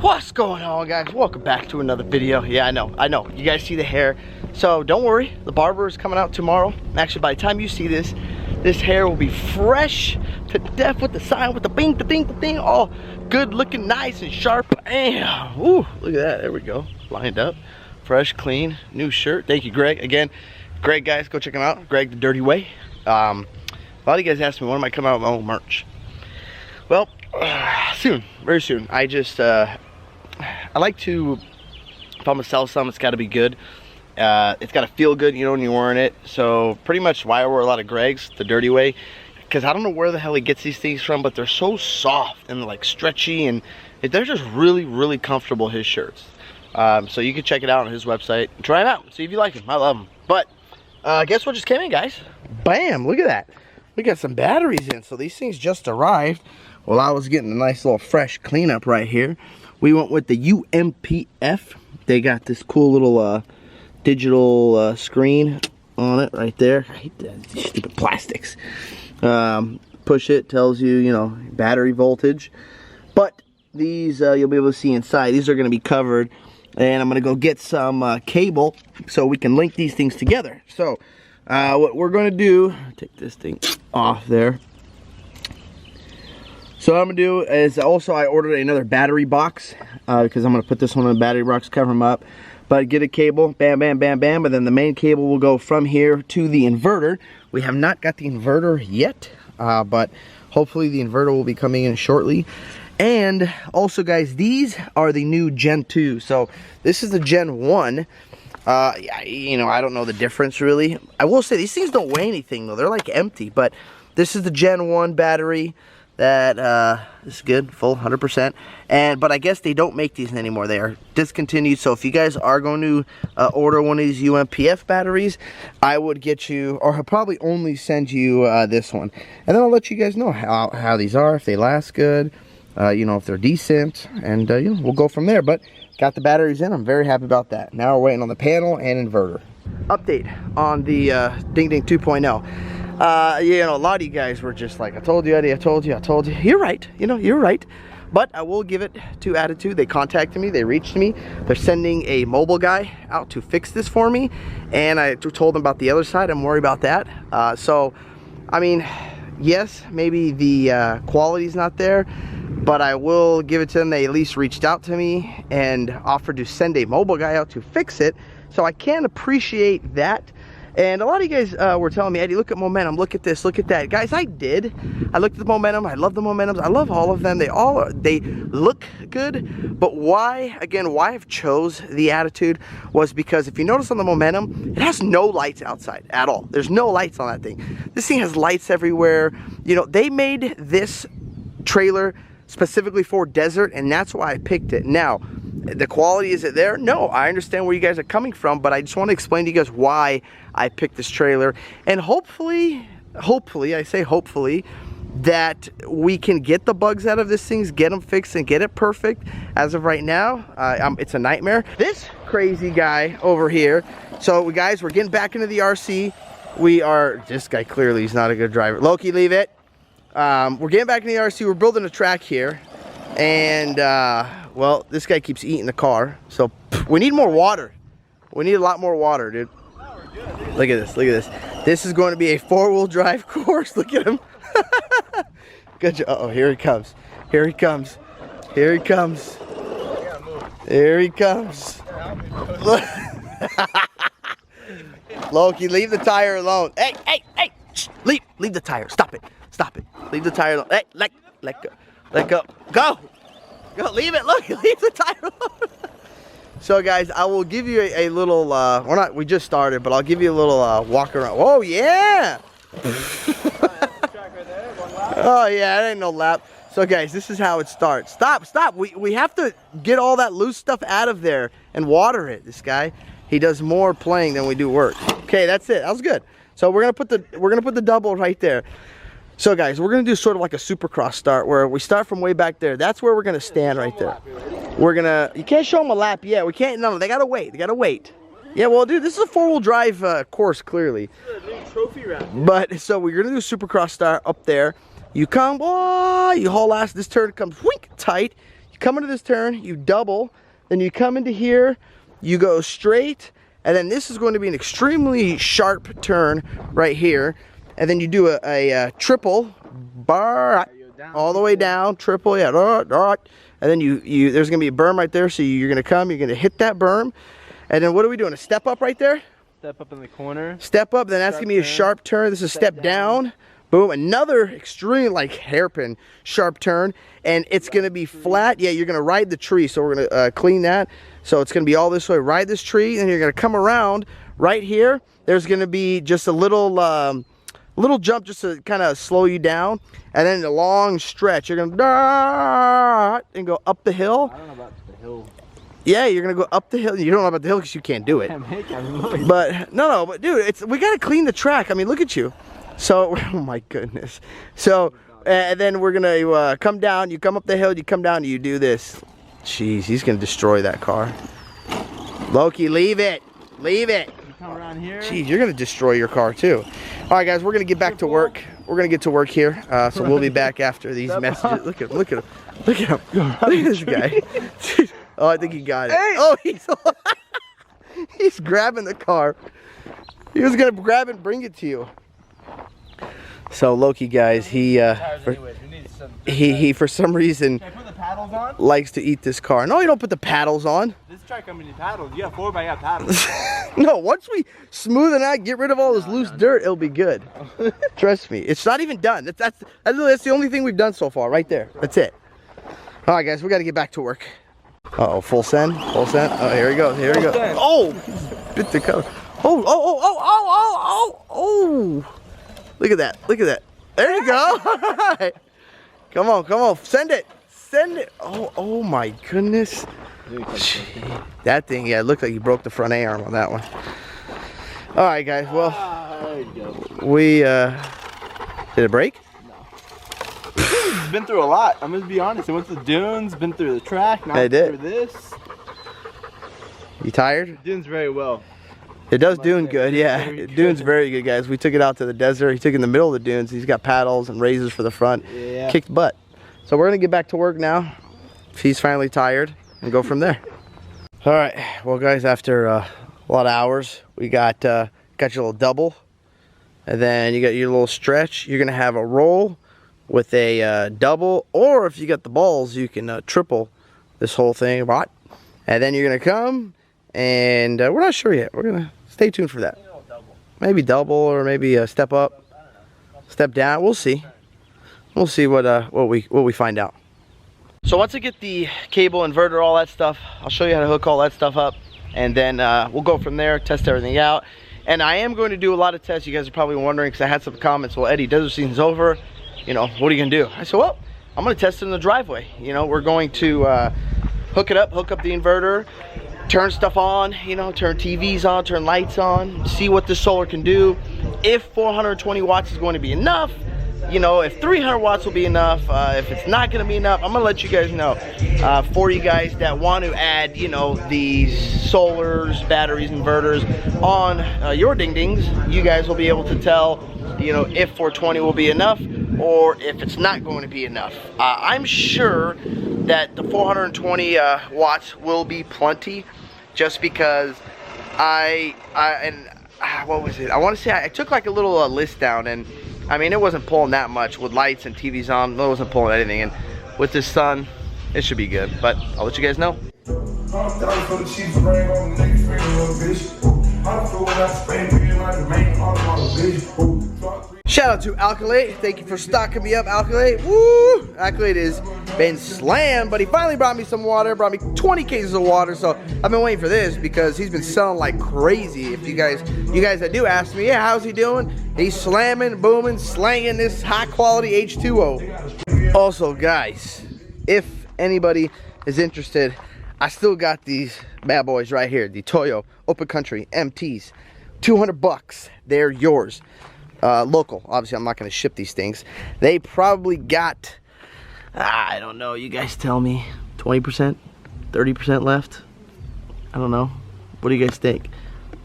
What's going on, guys? Welcome back to another video. Yeah, I know you guys see the hair, so don't worry, the barber is coming out tomorrow. Actually, by the time you see this hair will be fresh to death with the sign, with the bing, the thing, all good looking, nice and sharp. And ooh, look at that, there we go, lined up, fresh, clean, new shirt. Thank you, Greg. Again, Greg, guys, go check him out, Greg the Dirty Way. A lot of you guys asked me when am I coming out with my own merch. Well, soon, very soon. I like to, if I'm gonna sell something, it's gotta be good. It's gotta feel good, you know, when you're wearing it. So pretty much why I wear a lot of Greg's, the Dirty Way, because I don't know where the hell he gets these things from, but they're so soft and like stretchy, and they're just really, really comfortable, his shirts. So you can check it out on his website and try them out, see if you like them. I love them. But guess what just came in, guys? Bam, look at that. We got some batteries in, so these things just arrived. Well, I was getting a nice little fresh cleanup right here. We went with the UMPF. They got this cool little digital screen on it right there. I hate these stupid plastics. Push it, tells you, you know, battery voltage. But these you'll be able to see inside. These are going to be covered, and I'm going to go get some cable so we can link these things together. So what we're going to do, take this thing off there. So what I'm gonna do is also I ordered another battery box because I'm gonna put this one in the battery box, cover them up. But get a cable, bam, bam, bam, bam, and then the main cable will go from here to the inverter. We have not got the inverter yet, but hopefully the inverter will be coming in shortly. And also, guys, these are the new Gen 2. So this is the Gen 1. You know, I don't know the difference really. I will say these things don't weigh anything though. They're like empty, but this is the Gen 1 battery. That is good, full 100%. But I guess they don't make these anymore. They are discontinued. So if you guys are going to order one of these UMPF batteries, I would get you, or I'll probably only send you this one. And then I'll let you guys know how these are, if they last good, you know, if they're decent, and you know, we'll go from there. But got the batteries in. I'm very happy about that. Now we're waiting on the panel and inverter. Update on the Ding Ding 2.0. You know, a lot of you guys were just like, I told you, Eddie, I told you. You're right, you know, you're right. But I will give it to Attitude. They contacted me, they reached me. They're sending a mobile guy out to fix this for me. And I told them about the other side, I'm worried about that. So, I mean, yes, maybe the quality's not there, but I will give it to them. They at least reached out to me and offered to send a mobile guy out to fix it. So I can appreciate that. And a lot of you guys were telling me, Eddie, look at Momentum, look at this, look at that. Guys, I did. I looked at the Momentum. I love the Momentums. I love all of them. They look good. But why, again, why I've chose the Attitude was because if you notice on the Momentum, it has no lights outside at all. There's no lights on that thing. This thing has lights everywhere. You know, they made this trailer specifically for desert, and that's why I picked it. Now, the quality, is it there? No, I understand where you guys are coming from, but I just want to explain to you guys why I picked this trailer. And hopefully, I say hopefully, that we can get the bugs out of this thing, get them fixed and get it perfect. As of right now, it's a nightmare. This crazy guy over here. So guys, we're getting back into the RC. This guy clearly is not a good driver. Loki, leave it. We're getting back in the RC. We're building a track here, and well, this guy keeps eating the car, so we need more water. We need a lot more water, dude. Look at this, look at this. This is going to be a 4-wheel drive course. Look at him. Good job. Uh-oh, here he comes. Here he comes. Here he comes. Here he comes. Loki, leave the tire alone. Hey, hey, hey. Shh, leave the tire. Stop it. Stop it. Leave the tire alone. Hey, let go. Let go. Go. Go, leave it. Look, leave the tire alone. So guys, I will give you a little, we just started, but I'll give you a little walk around. Whoa, yeah. Oh yeah, it ain't no lap. So guys, this is how it starts. Stop. We have to get all that loose stuff out of there and water it. This guy, he does more playing than we do work. Okay, that's it. That was good. So we're gonna put the double right there. So guys, we're gonna do sort of like a Supercross start where we start from way back there. That's where we're gonna stand right there. You can't show them a lap yet. We can't, no, they gotta wait. Yeah, well, dude, this is a 4-wheel drive course, clearly. This is a new trophy round. But, so we're gonna do Supercross start up there. You come, oh, you haul ass, this turn comes wink tight. You You come into this turn, you double, then you come into here, you go straight, and then this is going to be an extremely sharp turn right here. And then you do a triple bar all the way down, triple, yeah, and then you there's gonna be a berm right there, so you're gonna hit that berm, and then what are we doing? A step up right there? Step up in the corner. Step up, then that's gonna be a sharp turn. This is step down. Boom, another extreme, like hairpin sharp turn, and it's gonna be flat. Yeah, you're gonna ride the tree, so we're gonna clean that. So it's gonna be all this way, ride this tree, and you're gonna come around right here. There's gonna be just a little jump just to kind of slow you down, and then a long stretch. You're gonna and go up the hill. I don't know about the hill. Yeah, you're gonna go up the hill. You don't know about the hill because you can't do it. But no, but dude, we gotta clean the track. I mean, look at you. So, oh my goodness. So, and then we're gonna come down. You come up the hill. You come down. And you do this. Jeez, he's gonna destroy that car. Loki, leave it. Leave it. Come around here. Jeez, you're gonna destroy your car too. All right, guys, we're gonna get back to work. We're gonna get to work here. So we'll be back after these messages. Look at him. Look at him. Look at him. Look at this guy. Oh, I think he got it. Hey. Oh, he's grabbing the car. He was gonna grab it and bring it to you. So Loki, guys, he for some reason likes to eat this car. No, you don't put the paddles on. This truck comes with paddles. You have 4x, I got paddles. No, once we smooth it out, get rid of all this loose dirt, it'll be good. Trust me, it's not even done. That's the only thing we've done so far, right there. That's it. All right, guys, we got to get back to work. Uh-oh, full send, full send. Oh, here we go, here we go. Oh, bit the cover. Oh. Look at that, look at that. There you go. All right. Come on, send it. Send it. Oh my goodness. That thing, yeah, it looked like you broke the front A-arm on that one. All right, guys, well, we, did it break? No. It's been through a lot, I'm gonna be honest. I went to the dunes, been through the track, now through this. You tired? It dunes very well. It does dune good, yeah. Dune's very good, guys. We took it out to the desert. He took it in the middle of the dunes. He's got paddles and razors for the front. Yeah. Kicked butt. So we're gonna get back to work now. He's finally tired and go from there. All right, well guys, after a lot of hours, we got your little double, and then you got your little stretch. You're gonna have a roll with a double, or if you got the balls, you can triple this whole thing, right? And then you're gonna come, and we're not sure yet. We're gonna stay tuned for that. Maybe double, or maybe a step up, step down. We'll see. We'll see what we find out. So once I get the cable, inverter, all that stuff, I'll show you how to hook all that stuff up, and then we'll go from there, test everything out. And I am going to do a lot of tests. You guys are probably wondering, because I had some comments, well, Eddie, desert season's over, you know, what are you gonna do? I said, well, I'm gonna test it in the driveway. You know, we're going to hook up the inverter, turn stuff on, you know, turn TVs on, turn lights on, see what this solar can do. If 420 watts is going to be enough, you know, if 300 watts will be enough, if it's not going to be enough, I'm going to let you guys know. For you guys that want to add, you know, these solars, batteries, inverters on your ding-dings, you guys will be able to tell, you know, if 420 will be enough or if it's not going to be enough. I'm sure that the 420 watts will be plenty, just because what was it? I want to say I took like a little list down, and I mean, it wasn't pulling that much with lights and TVs on. It wasn't pulling anything, and with this sun, it should be good. But I'll let you guys know. Shout out to Alkalate. Thank you for stocking me up, Alkalate. Woo! Alkalate has been slammed, but he finally brought me some water. Brought me 20 cases of water. So I've been waiting for this because he's been selling like crazy. If you guys that do ask me, yeah, how's he doing? He's slamming, booming, slanging this high quality H2O. Also, guys, if anybody is interested, I still got these bad boys right here, the Toyo Open Country MTs. 200 bucks. They're yours. Local. Obviously, I'm not going to ship these things. They probably got, I don't know, you guys tell me, 20%, 30% left. I don't know. What do you guys think?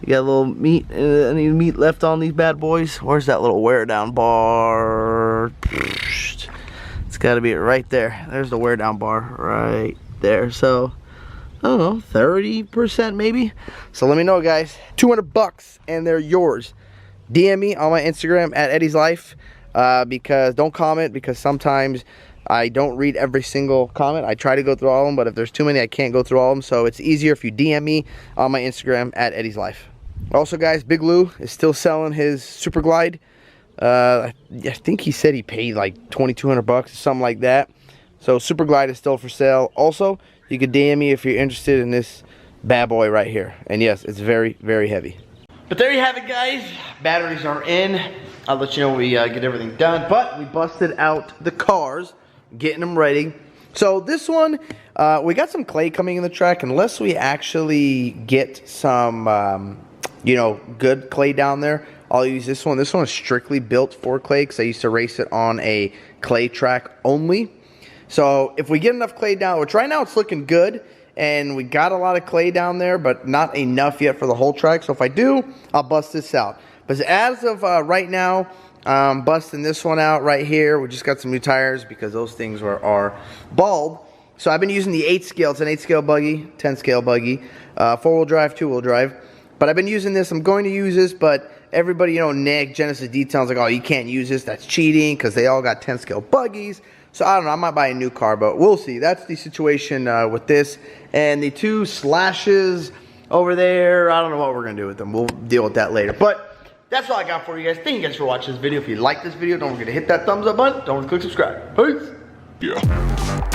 You got a little meat, any meat left on these bad boys? Where's that little wear down bar? It's got to be right there. There's the wear down bar right there. So I don't know, 30% maybe. So let me know, guys. 200 bucks and they're yours. DM me on my Instagram at Eddie's Life, because don't comment, because sometimes I don't read every single comment. I try to go through all of them, but if there's too many, I can't go through all of them. So it's easier if you DM me on my Instagram at Eddie's Life. Also, guys, Big Lou is still selling his Super Glide. I think he said he paid like 2,200 bucks or something like that. So Super Glide is still for sale. Also, you can DM me if you're interested in this bad boy right here. And yes, it's very, very heavy. But there you have it, guys. Batteries are in. I'll let you know when we get everything done. But we busted out the cars, getting them ready. So this one, we got some clay coming in the track. Unless we actually get some, you know, good clay down there, I'll use this one. This one is strictly built for clay because I used to race it on a clay track only. So if we get enough clay down, which right now it's looking good, and we got a lot of clay down there, but not enough yet for the whole track. So if I do, I'll bust this out. But as of right now, busting this one out right here. We just got some new tires because those things are bald. So I've been using the 8 scale. It's an 8 scale buggy, 10 scale buggy, 4-wheel drive, 2-wheel drive. But I've been using this. I'm going to use this, but everybody, you know, Nick, Genesis Details, like, oh, you can't use this. That's cheating because they all got 10 scale buggies. So I don't know. I might buy a new car, but we'll see. That's the situation with this. And the 2 slashes over there, I don't know what we're going to do with them. We'll deal with that later. But that's all I got for you guys. Thank you guys for watching this video. If you like this video, don't forget to hit that thumbs up button. Don't forget to click subscribe. Peace. Yeah.